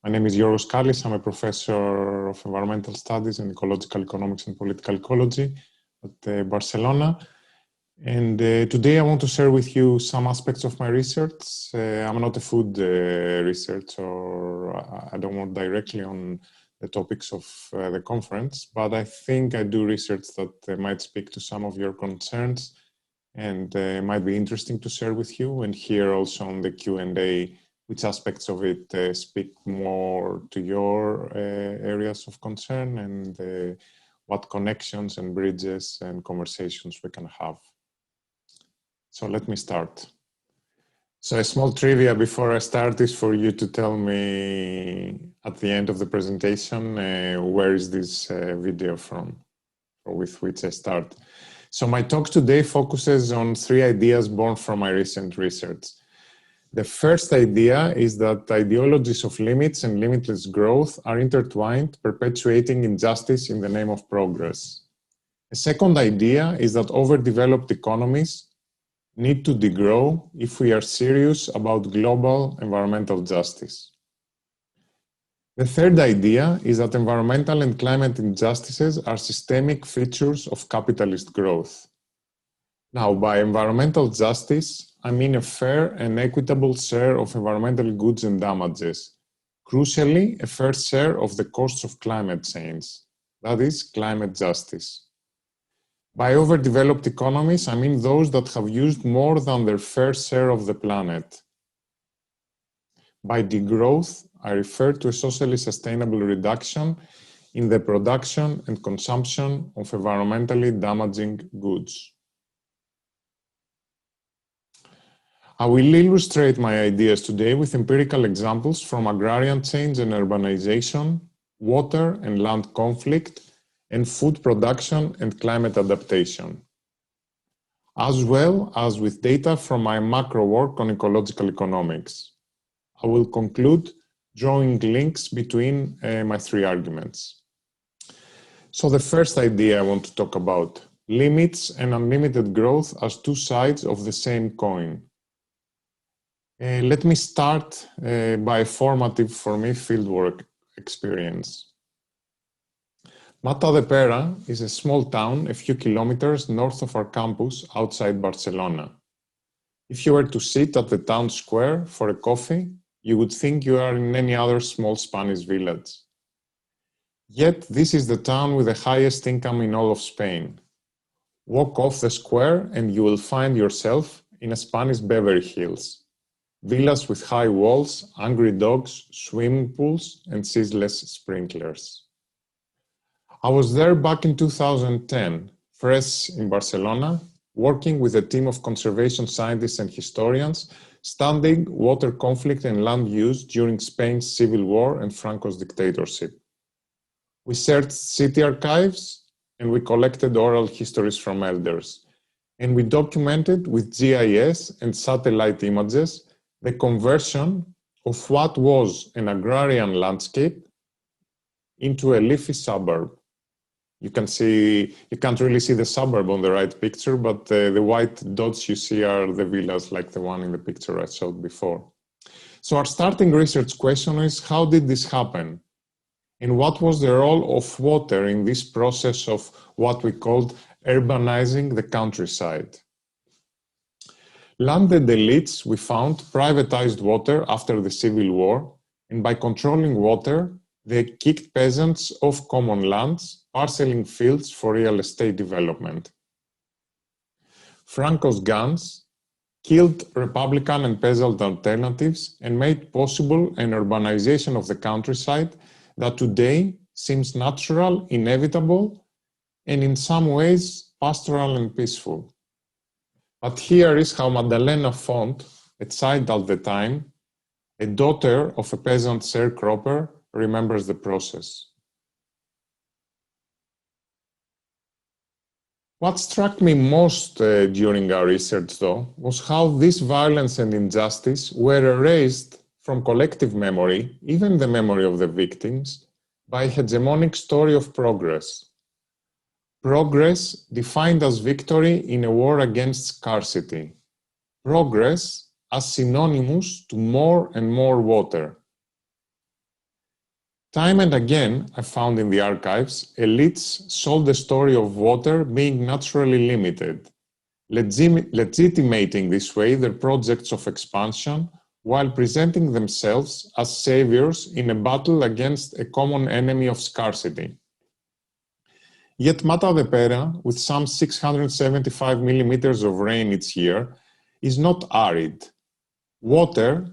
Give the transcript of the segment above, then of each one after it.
My name is Giorgos Kallis. I'm a professor of environmental studies and ecological economics and political ecology at Barcelona. And today I want to share with you some aspects of my research. I'm not a food researcher. I don't work directly on the topics of the conference, but I think I do research that might speak to some of your concerns and might be interesting to share with you, and here also on the Q&A which aspects of it speak more to your areas of concern, and what connections and bridges and conversations we can have. So let me start. So a small trivia before I start is for you to tell me at the end of the presentation where is this video from, or with which I start. So my talk today focuses on 3 ideas born from my recent research. The first idea is that ideologies of limits and limitless growth are intertwined, perpetuating injustice in the name of progress. The second idea is that overdeveloped economies need to degrow if we are serious about global environmental justice. The third idea is that environmental and climate injustices are systemic features of capitalist growth. Now, by environmental justice, I mean a fair and equitable share of environmental goods and damages. Crucially, a fair share of the costs of climate change. That is, climate justice. By overdeveloped economies, I mean those that have used more than their fair share of the planet. By degrowth, I refer to a socially sustainable reduction in the production and consumption of environmentally damaging goods. I will illustrate my ideas today with empirical examples from agrarian change and urbanization, water and land conflict, and food production and climate adaptation, as well as with data from my macro work on ecological economics. I will conclude drawing links between my 3 arguments. So the first idea I want to talk about, limits and unlimited growth as 2 sides of the same coin. Let me start by a formative for me fieldwork experience. Mata de Pera is a small town a few kilometers north of our campus outside Barcelona. If you were to sit at the town square for a coffee, you would think you are in any other small Spanish village. Yet this is the town with the highest income in all of Spain. Walk off the square and you will find yourself in a Spanish Beverly Hills. Villas with high walls, angry dogs, swimming pools, and ceaseless sprinklers. I was there back in 2010, fresh in Barcelona, working with a team of conservation scientists and historians, studying water conflict and land use during Spain's civil war and Franco's dictatorship. We searched city archives and we collected oral histories from elders, and we documented with GIS and satellite images the conversion of what was an agrarian landscape into a leafy suburb. You can't really see the suburb on the right picture, but the white dots you see are the villas like the one in the picture I showed before. So our starting research question is, how did this happen? And what was the role of water in this process of what we called urbanizing the countryside? Landed elites, we found, privatized water after the Civil War, and by controlling water, they kicked peasants off common lands, parceling fields for real estate development. Franco's guns killed Republican and peasant alternatives and made possible an urbanization of the countryside that today seems natural, inevitable, and in some ways pastoral and peaceful. But here is how Madalena Font, a child at the time, a daughter of a peasant sharecropper, remembers the process. What struck me most during our research, though, was how this violence and injustice were erased from collective memory, even the memory of the victims, by a hegemonic story of progress. Progress defined as victory in a war against scarcity. Progress as synonymous to more and more water. Time and again, I found in the archives, elites sold the story of water being naturally limited, legitimating this way their projects of expansion while presenting themselves as saviors in a battle against a common enemy of scarcity. Yet Mata de Pera, with some 675 millimeters of rain each year, is not arid. Water,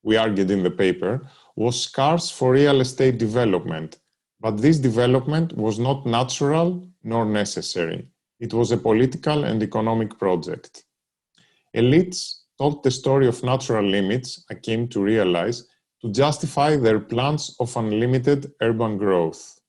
we argued in the paper, was scarce for real estate development, but this development was not natural nor necessary. It was a political and economic project. Elites told the story of natural limits, I came to realize, to justify their plans of unlimited urban growth.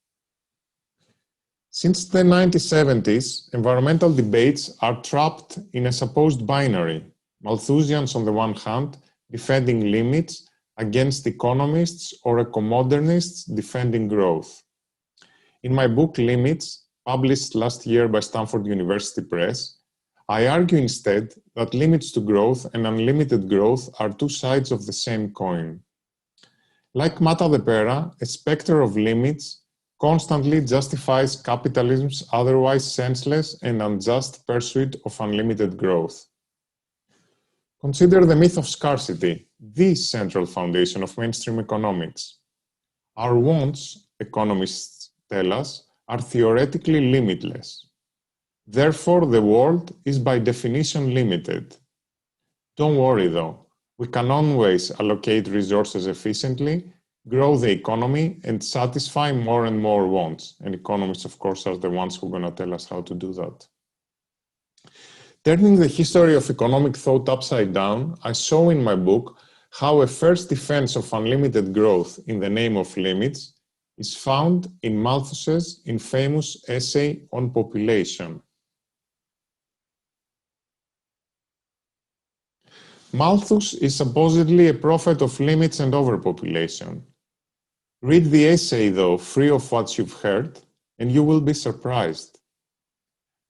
Since the 1970s, environmental debates are trapped in a supposed binary, Malthusians on the one hand, defending limits, against economists or eco-modernists defending growth. In my book Limits, published last year by Stanford University Press, I argue instead that limits to growth and unlimited growth are two sides of the same coin. Like Mata de Pera, a specter of limits constantly justifies capitalism's otherwise senseless and unjust pursuit of unlimited growth. Consider the myth of scarcity, the central foundation of mainstream economics. Our wants, economists tell us, are theoretically limitless. Therefore, the world is by definition limited. Don't worry though, we can always allocate resources efficiently, grow the economy, and satisfy more and more wants. And economists, of course, are the ones who are going to tell us how to do that. Turning the history of economic thought upside down, I show in my book how a first defense of unlimited growth in the name of limits is found in Malthus's infamous essay on population. Malthus is supposedly a prophet of limits and overpopulation. Read the essay, though, free of what you've heard, and you will be surprised.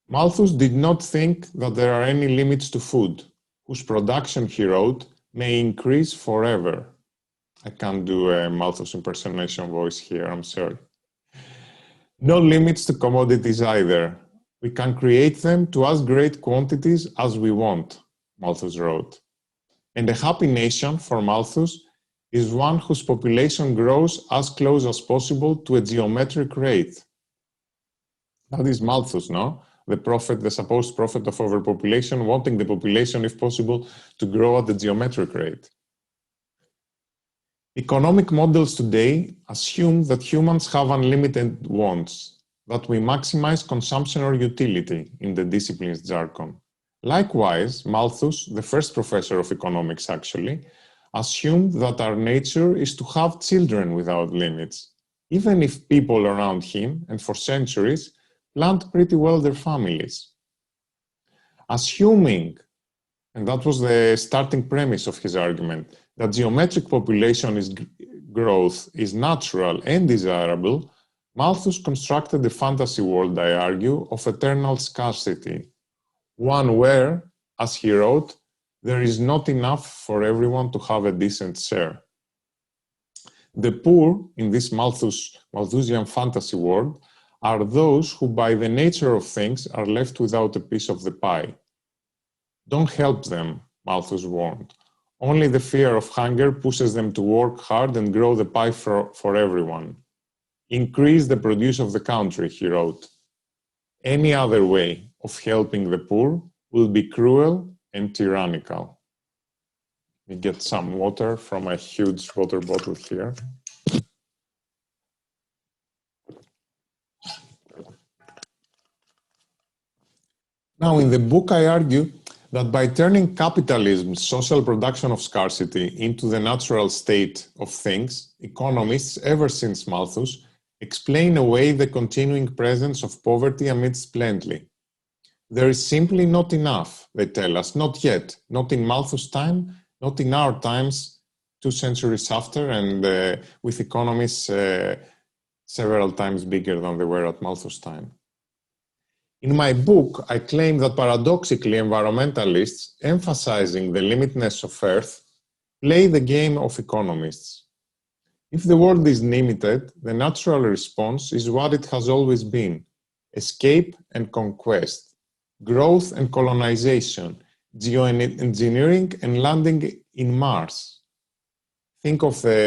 Malthus did not think that there are any limits to food, whose production, he wrote, may increase forever. I can't do a Malthus impersonation voice here, I'm sorry. No limits to commodities either. We can create them to as great quantities as we want, Malthus wrote. And a happy nation, for Malthus, is one whose population grows as close as possible to a geometric rate. That is Malthus, no? The prophet, the supposed prophet of overpopulation, wanting the population, if possible, to grow at the geometric rate. Economic models today assume that humans have unlimited wants, that we maximize consumption or utility in the discipline's jargon. Likewise, Malthus, the first professor of economics actually, assumed that our nature is to have children without limits, even if people around him, and for centuries, planned pretty well their families. Assuming, and that was the starting premise of his argument, that geometric population growth is natural and desirable, Malthus constructed a fantasy world, I argue, of eternal scarcity, one where, as he wrote, there is not enough for everyone to have a decent share. The poor, in this Malthusian fantasy world, are those who, by the nature of things, are left without a piece of the pie. Don't help them, Malthus warned. Only the fear of hunger pushes them to work hard and grow the pie for everyone. Increase the produce of the country, he wrote. Any other way of helping the poor will be cruel and tyrannical. We get some water from a huge water bottle here. Now, in the book, I argue that by turning capitalism's social production of scarcity into the natural state of things, economists, ever since Malthus, explain away the continuing presence of poverty amidst plenty. There is simply not enough, they tell us, not yet, not in Malthus' time, not in our times, 2 centuries after, and with economies several times bigger than they were at Malthus' time. In my book, I claim that paradoxically environmentalists, emphasizing the limitness of Earth, play the game of economists. If the world is limited, the natural response is what it has always been: escape and conquest, growth and colonization, geoengineering and landing in Mars. Think of the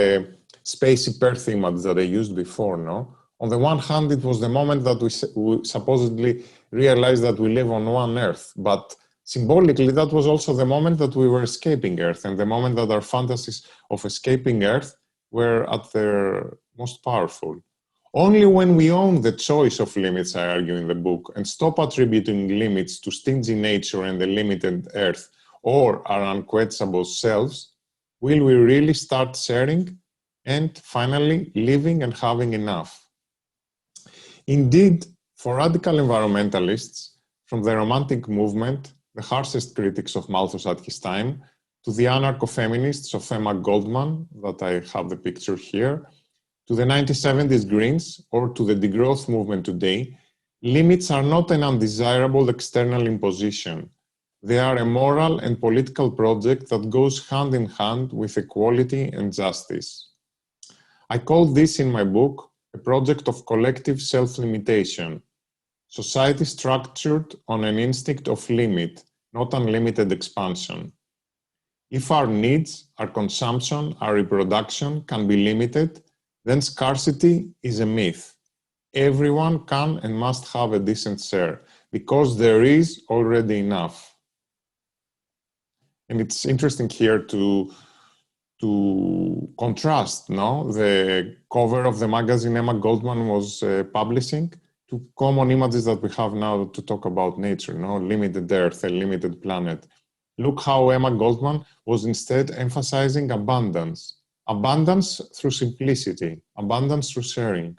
spacey Perth image that I used before, no? On the one hand, it was the moment that we supposedly realized that we live on one Earth, but symbolically, that was also the moment that we were escaping Earth, and the moment that our fantasies of escaping Earth were at their most powerful. Only when we own the choice of limits, I argue in the book, and stop attributing limits to stingy nature and the limited Earth or our unquenchable selves, will we really start sharing and finally living and having enough. Indeed, for radical environmentalists, from the Romantic movement, the harshest critics of Malthus at his time, to the anarcho-feminists of Emma Goldman, that I have the picture here, to the 1970s Greens, or to the degrowth movement today, limits are not an undesirable external imposition. They are a moral and political project that goes hand in hand with equality and justice. I call this in my book a project of collective self-limitation, society structured on an instinct of limit, not unlimited expansion. If our needs, our consumption, our reproduction can be limited, then scarcity is a myth. Everyone can and must have a decent share, because there is already enough. And it's interesting here to contrast, no? The cover of the magazine Emma Goldman was publishing to common images that we have now to talk about nature, no? Limited Earth, a limited planet. Look how Emma Goldman was instead emphasizing abundance. Abundance through simplicity, abundance through sharing.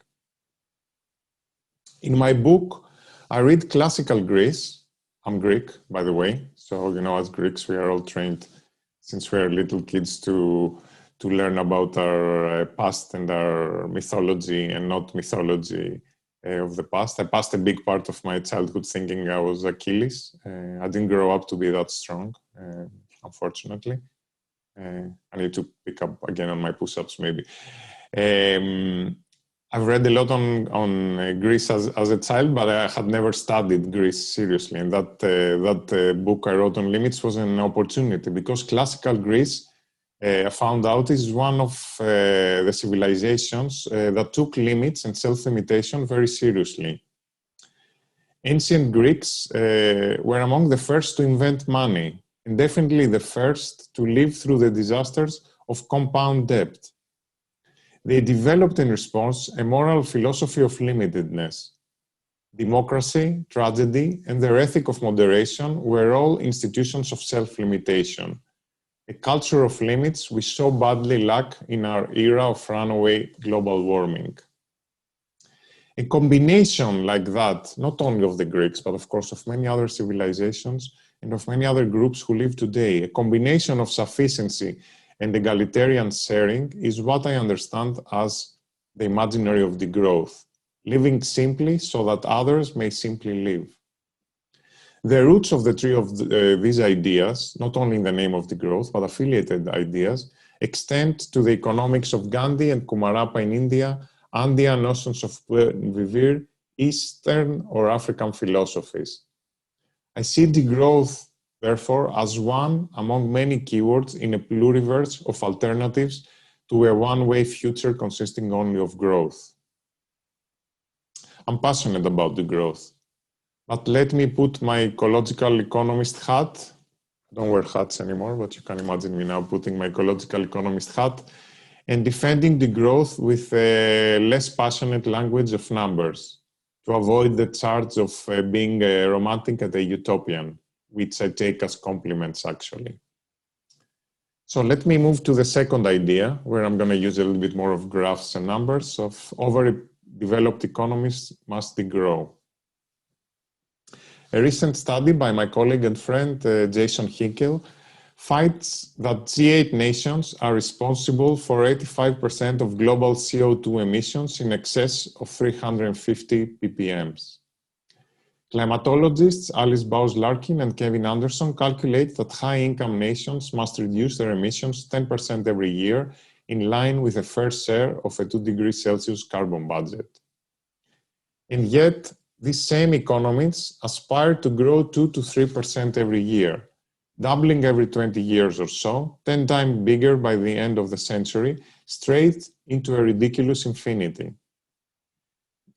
In my book, I read classical Greece. I'm Greek, by the way. So, you know, as Greeks, we are all trained since we are little kids to learn about our past and our mythology and not mythology of the past. I passed a big part of my childhood thinking I was Achilles. I didn't grow up to be that strong, unfortunately. I need to pick up again on my push-ups, maybe. I've read a lot on Greece as a child, but I had never studied Greece seriously. And that book I wrote on limits was an opportunity, because classical Greece, I found out, is one of the civilizations that took limits and self-limitation very seriously. Ancient Greeks were among the first to invent money, and definitely the first to live through the disasters of compound debt. They developed in response a moral philosophy of limitedness. Democracy, tragedy, and their ethic of moderation were all institutions of self-limitation, a culture of limits we so badly lack in our era of runaway global warming. A combination like that, not only of the Greeks, but of course of many other civilizations and of many other groups who live today, a combination of sufficiency and egalitarian sharing is what I understand as the imaginary of degrowth, living simply so that others may simply live. The roots of the tree of these ideas, not only in the name of degrowth, but affiliated ideas, extend to the economics of Gandhi and Kumarappa in India, Andean notions of vivir, Eastern or African philosophies. I see degrowth, therefore, as one among many keywords in a pluriverse of alternatives to a one-way future consisting only of growth. I'm passionate about degrowth, but let me put my ecological economist hat. I don't wear hats anymore, but you can imagine me now putting my ecological economist hat and defending degrowth with a less passionate language of numbers, to avoid the charge of being a romantic and a utopian, which I take as compliments, actually. So let me move to the second idea, where I'm going to use a little bit more of graphs and numbers, of overdeveloped economies must degrow. A recent study by my colleague and friend, Jason Hickel, finds that G8 nations are responsible for 85% of global CO2 emissions in excess of 350 ppms. Climatologists Alice Bowes-Larkin and Kevin Anderson calculate that high-income nations must reduce their emissions 10% every year in line with a fair share of a 2 degrees Celsius carbon budget. And yet, these same economies aspire to grow 2 to 3% every year, doubling every 20 years or so, 10 times bigger by the end of the century, straight into a ridiculous infinity.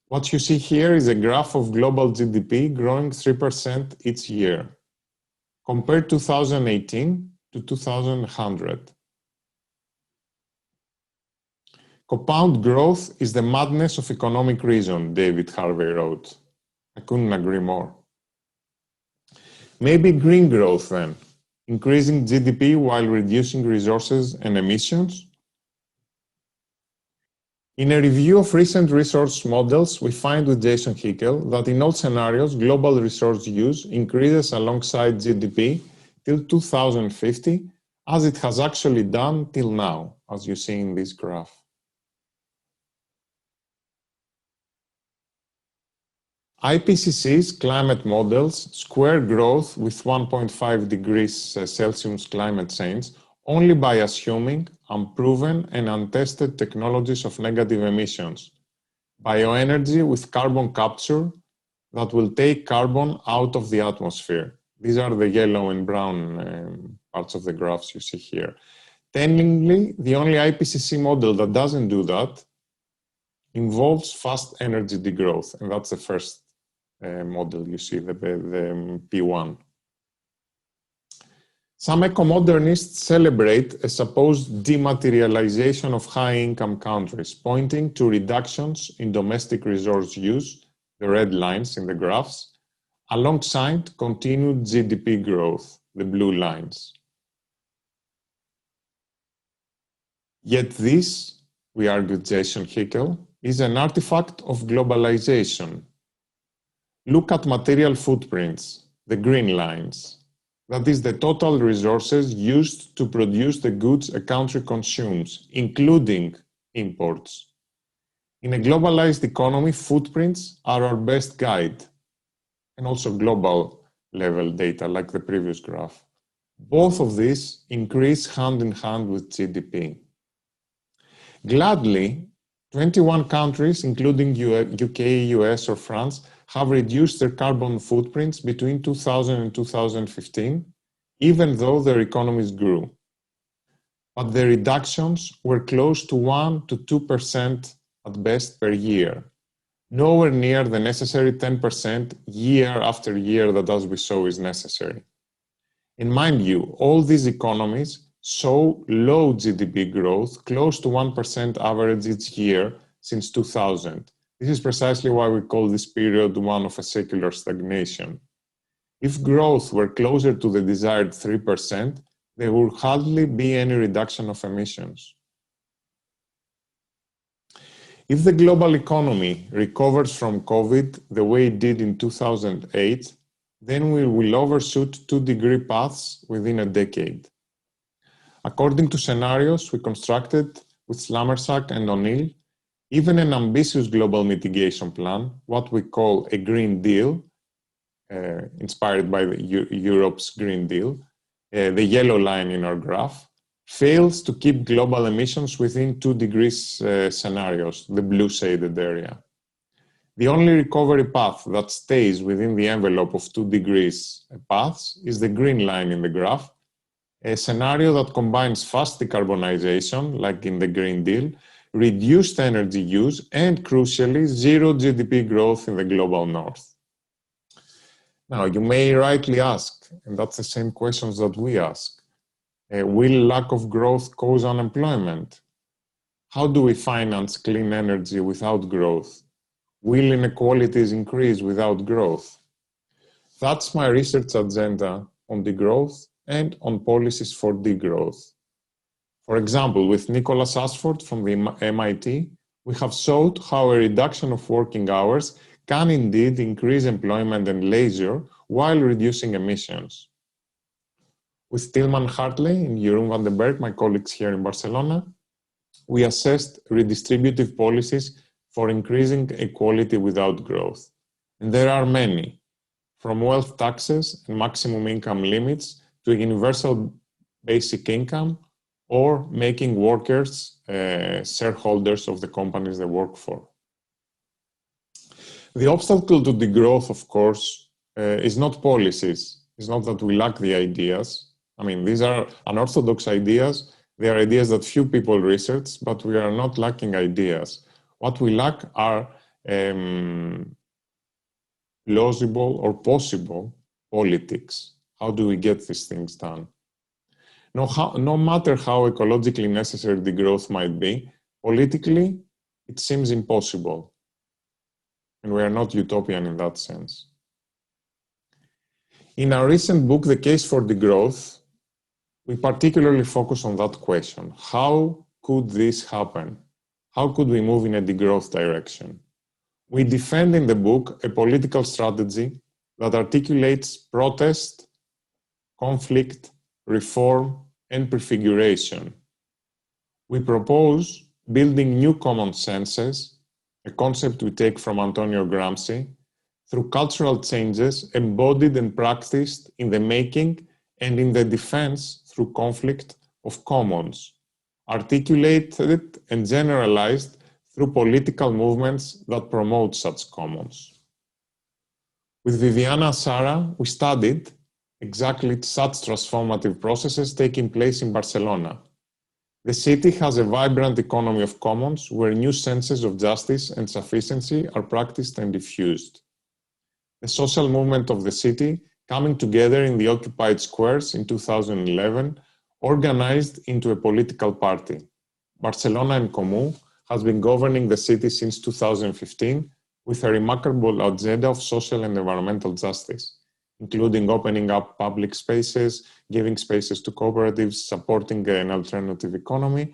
What you see here is a graph of global GDP growing 3% each year. Compare 2018 to 2100. Compound growth is the madness of economic reason, David Harvey wrote. I couldn't agree more. Maybe green growth then, increasing GDP while reducing resources and emissions? In a review of recent resource models, we find with Jason Hickel that in all scenarios, global resource use increases alongside GDP till 2050, as it has actually done till now, as you see in this graph. IPCC's climate models square growth with 1.5 degrees Celsius climate change only by assuming unproven and untested technologies of negative emissions, bioenergy with carbon capture that will take carbon out of the atmosphere. These are the yellow and brown parts of the graphs you see here. Tellingly, the only IPCC model that doesn't do that involves fast energy degrowth, and that's the first model you see, the P1. Some eco-modernists celebrate a supposed dematerialization of high-income countries, pointing to reductions in domestic resource use, the red lines in the graphs, alongside continued GDP growth, the blue lines. Yet this, we argued Jason Hickel, is an artifact of globalization. Look at material footprints, the green lines. That is the total resources used to produce the goods a country consumes, including imports. In a globalized economy, footprints are our best guide, and also global level data like the previous graph. Both of these increase hand in hand with GDP. Gladly, 21 countries, including UK, US, or France, have reduced their carbon footprints between 2000 and 2015, even though their economies grew. But the reductions were close to 1 to 2% at best per year, nowhere near the necessary 10% year after year that, as we saw, is necessary. And mind you, all these economies show low GDP growth, close to 1% average each year since 2000. This is precisely why we call this period one of a secular stagnation. If growth were closer to the desired 3%, there would hardly be any reduction of emissions. If the global economy recovers from COVID the way it did in 2008, then we will overshoot 2-degree paths within a decade. According to scenarios we constructed with Slammersack and O'Neill, even an ambitious global mitigation plan, what we call a Green Deal, inspired by Europe's Green Deal, the yellow line in our graph, fails to keep global emissions within 2 degrees scenarios, the blue shaded area. The only recovery path that stays within the envelope of 2 degrees paths is the green line in the graph, a scenario that combines fast decarbonization, like in the Green Deal, reduced energy use, and crucially, zero GDP growth in the global north. Now, you may rightly ask, and that's the same questions that we ask, will lack of growth cause unemployment? How do we finance clean energy without growth? Will inequalities increase without growth? That's my research agenda on degrowth and on policies for degrowth. For example, with Nicholas Ashford from the MIT, we have showed how a reduction of working hours can indeed increase employment and leisure while reducing emissions. With Tillman Hartley and Jeroen van den Berg, my colleagues here in Barcelona, we assessed redistributive policies for increasing equality without growth. And there are many, from wealth taxes and maximum income limits to a universal basic income, or making workers shareholders of the companies they work for. The obstacle to degrowth, of course, is not policies. It's not that we lack the ideas. I mean, these are unorthodox ideas. They are ideas that few people research, but we are not lacking ideas. What we lack are plausible or possible politics. How do we get these things done? No matter how ecologically necessary degrowth might be, politically, it seems impossible. And we are not utopian in that sense. In our recent book, The Case for Degrowth, we particularly focus on that question. How could this happen? How could we move in a degrowth direction? We defend in the book a political strategy that articulates protest, conflict, reform, and prefiguration. We propose building new common senses, a concept we take from Antonio Gramsci, through cultural changes embodied and practiced in the making and in the defense through conflict of commons, articulated and generalized through political movements that promote such commons. With Viviana Sara, we studied exactly such transformative processes taking place in Barcelona. The city has a vibrant economy of commons where new senses of justice and sufficiency are practiced and diffused. The social movement of the city, coming together in the occupied squares in 2011, organized into a political party. Barcelona en Comú has been governing the city since 2015 with a remarkable agenda of social and environmental justice, including opening up public spaces, giving spaces to cooperatives, supporting an alternative economy.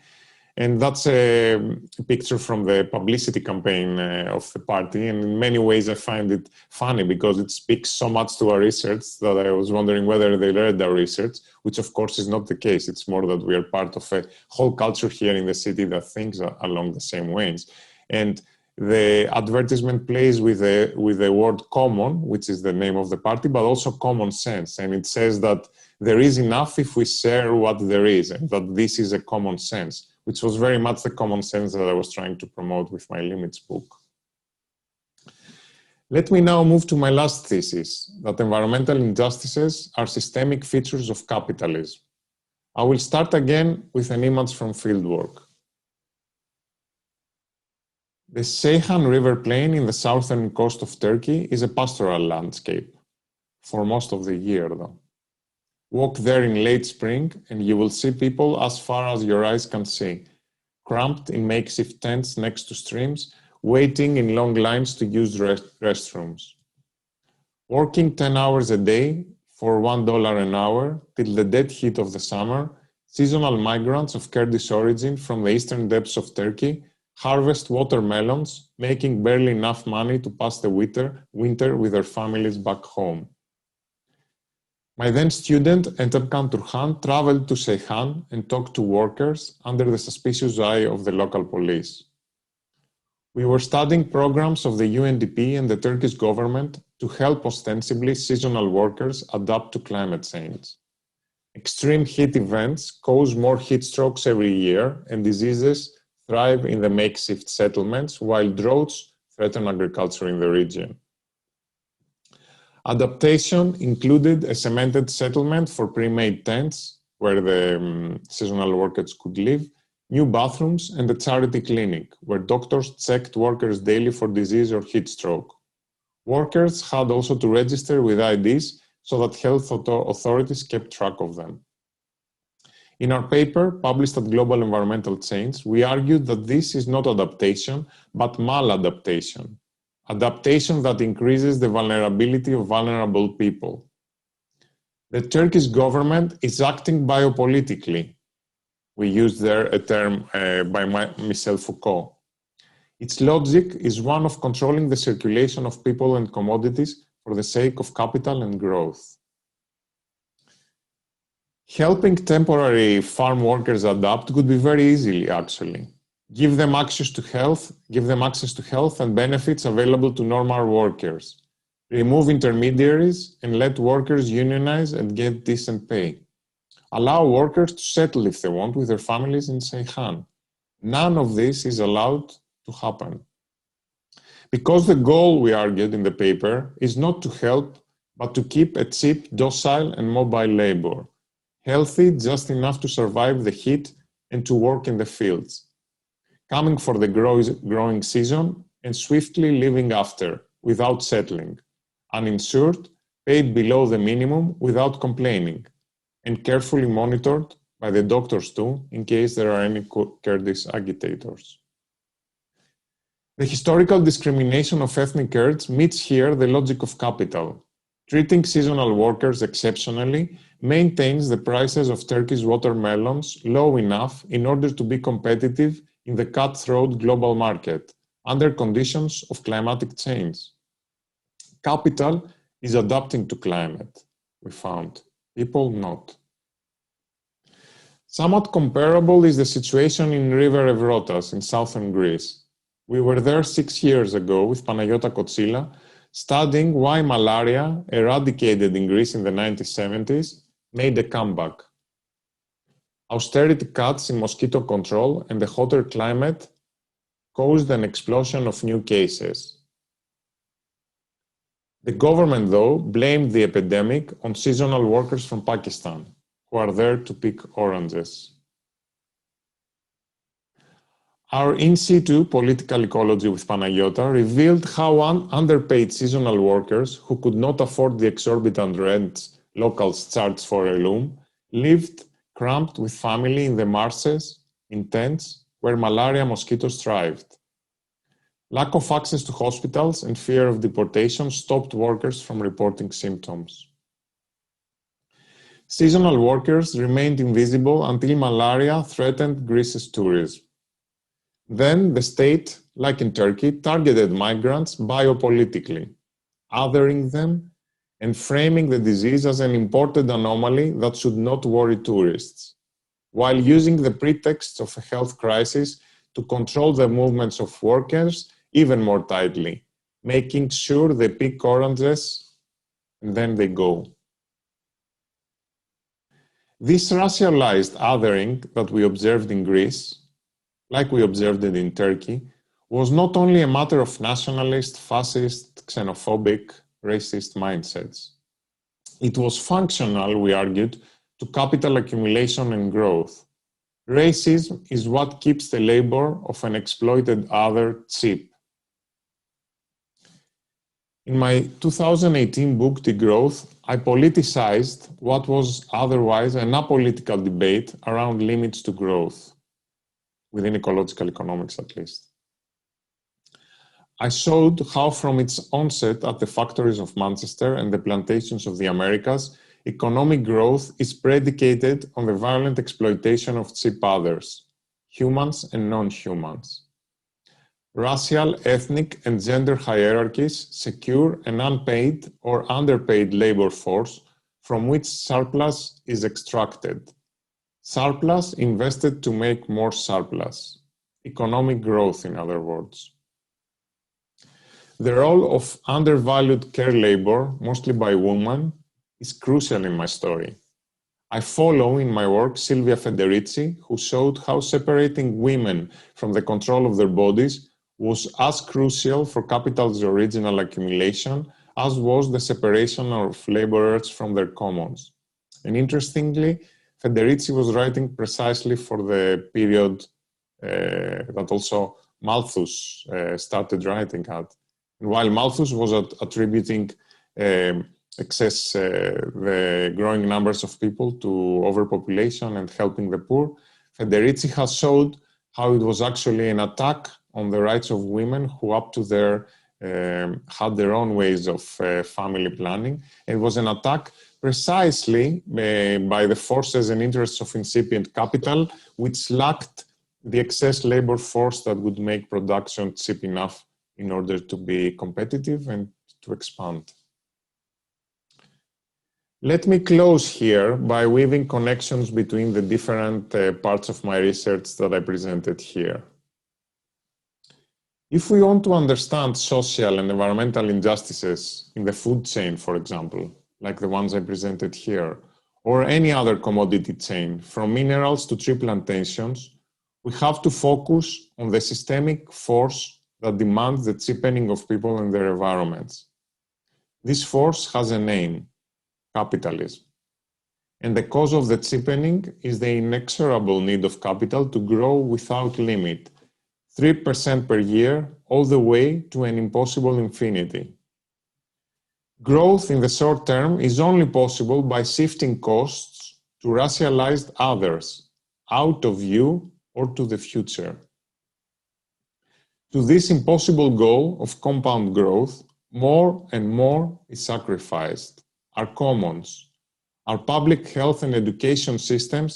And that's a picture from the publicity campaign of the party. And in many ways, I find it funny because it speaks so much to our research that I was wondering whether they read our research, which of course is not the case. It's more that we are part of a whole culture here in the city that thinks along the same ways. And the advertisement plays with the word common, which is the name of the party, but also common sense. And it says that there is enough if we share what there is, and that this is a common sense, which was very much the common sense that I was trying to promote with my limits book. Let me now move to my last thesis, that environmental injustices are systemic features of capitalism. I will start again with an image from fieldwork. The Ceyhan River plain in the southern coast of Turkey is a pastoral landscape, for most of the year though. Walk there in late spring and you will see people as far as your eyes can see, cramped in makeshift tents next to streams, waiting in long lines to use restrooms. Working 10 hours a day for $1 an hour till the dead heat of the summer, seasonal migrants of Kurdish origin from the eastern depths of Turkey harvest watermelons, making barely enough money to pass the winter with their families back home. My then student, Enterkan Turhan, traveled to Ceyhan and talked to workers under the suspicious eye of the local police. We were studying programs of the UNDP and the Turkish government to help ostensibly seasonal workers adapt to climate change. Extreme heat events cause more heat strokes every year, and diseases thrive in the makeshift settlements, while droughts threaten agriculture in the region. Adaptation included a cemented settlement for pre-made tents, where the seasonal workers could live, new bathrooms, and a charity clinic, where doctors checked workers daily for disease or heat stroke. Workers had also to register with IDs so that health authorities kept track of them. In our paper, published at Global Environmental Change, we argued that this is not adaptation, but maladaptation. Adaptation that increases the vulnerability of vulnerable people. The Turkish government is acting biopolitically. We used there a term by Michel Foucault. Its logic is one of controlling the circulation of people and commodities for the sake of capital and growth. Helping temporary farm workers adapt could be very easily, actually. Give them access to health and benefits available to normal workers. Remove intermediaries and let workers unionize and get decent pay. allow workers to settle if they want with their families in Seyhan. None of this is allowed to happen. Because the goal, we argued in the paper, is not to help, but to keep a cheap, docile and mobile labor, healthy just enough to survive the heat and to work in the fields, coming for the growing season and swiftly leaving after, without settling, uninsured, paid below the minimum without complaining, and carefully monitored by the doctors too, in case there are any Kurdish agitators. The historical discrimination of ethnic Kurds meets here the logic of capital. Treating seasonal workers exceptionally maintains the prices of Turkey's watermelons low enough in order to be competitive in the cutthroat global market under conditions of climatic change. Capital is adapting to climate, we found. People not. Somewhat comparable is the situation in River Evrotas in southern Greece. We were there 6 years ago with Panagiotta Kotsila, studying why malaria, eradicated in Greece in the 1970s, made a comeback. Austerity cuts in mosquito control and the hotter climate caused an explosion of new cases. The government, though, blamed the epidemic on seasonal workers from Pakistan, who are there to pick oranges. Our in situ political ecology with Panagiotta revealed how underpaid seasonal workers who could not afford the exorbitant rents locals charged for a loom lived cramped with family in the marshes, in tents, where malaria mosquitoes thrived. Lack of access to hospitals and fear of deportation stopped workers from reporting symptoms. Seasonal workers remained invisible until malaria threatened Greece's tourism. Then the state, like in Turkey, targeted migrants biopolitically, othering them and framing the disease as an imported anomaly that should not worry tourists, while using the pretext of a health crisis to control the movements of workers even more tightly, making sure they pick oranges and then they go. This racialized othering that we observed in Greece, like we observed it in Turkey, was not only a matter of nationalist, fascist, xenophobic, racist mindsets. It was functional, we argued, to capital accumulation and growth. Racism is what keeps the labor of an exploited other cheap. In my 2018 book, Degrowth, I politicized what was otherwise an apolitical debate around limits to growth, within ecological economics at least. I showed how from its onset at the factories of Manchester and the plantations of the Americas, economic growth is predicated on the violent exploitation of cheap others, humans and non-humans. Racial, ethnic, and gender hierarchies secure an unpaid or underpaid labor force from which surplus is extracted. Surplus invested to make more surplus. Economic growth, in other words. The role of undervalued care labor, mostly by women, is crucial in my story. I follow in my work Silvia Federici, who showed how separating women from the control of their bodies was as crucial for capital's original accumulation as was the separation of laborers from their commons. And interestingly, Federici was writing precisely for the period that also Malthus started writing at. And while Malthus was attributing the growing numbers of people to overpopulation and helping the poor, Federici has showed how it was actually an attack on the rights of women who up to their had their own ways of family planning. It was an attack precisely by the forces and interests of incipient capital, which lacked the excess labor force that would make production cheap enough in order to be competitive and to expand. Let me close here by weaving connections between the different parts of my research that I presented here. If we want to understand social and environmental injustices in the food chain, for example, like the ones I presented here, or any other commodity chain, from minerals to tree plantations, we have to focus on the systemic force that demands the cheapening of people and their environments. This force has a name: capitalism. And the cause of the cheapening is the inexorable need of capital to grow without limit, 3% per year, all the way to an impossible infinity. Growth in the short term is only possible by shifting costs to racialized others, out of view or to the future. To this impossible goal of compound growth, more and more is sacrificed: our commons, our public health and education systems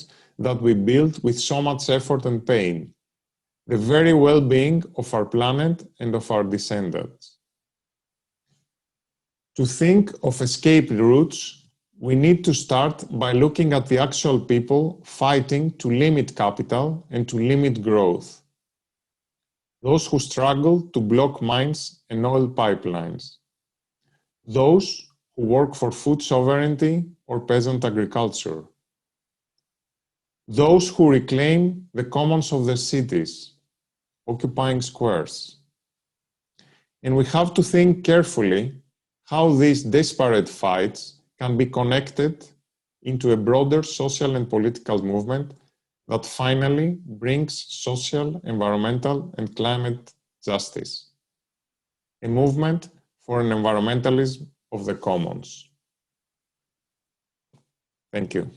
that we built with so much effort and pain, the very well-being of our planet and of our descendants. To think of escape routes, we need to start by looking at the actual people fighting to limit capital and to limit growth. Those who struggle to block mines and oil pipelines. Those who work for food sovereignty or peasant agriculture. Those who reclaim the commons of their cities, occupying squares. And we have to think carefully how these disparate fights can be connected into a broader social and political movement that finally brings social, environmental, and climate justice. A movement for an environmentalism of the commons. Thank you.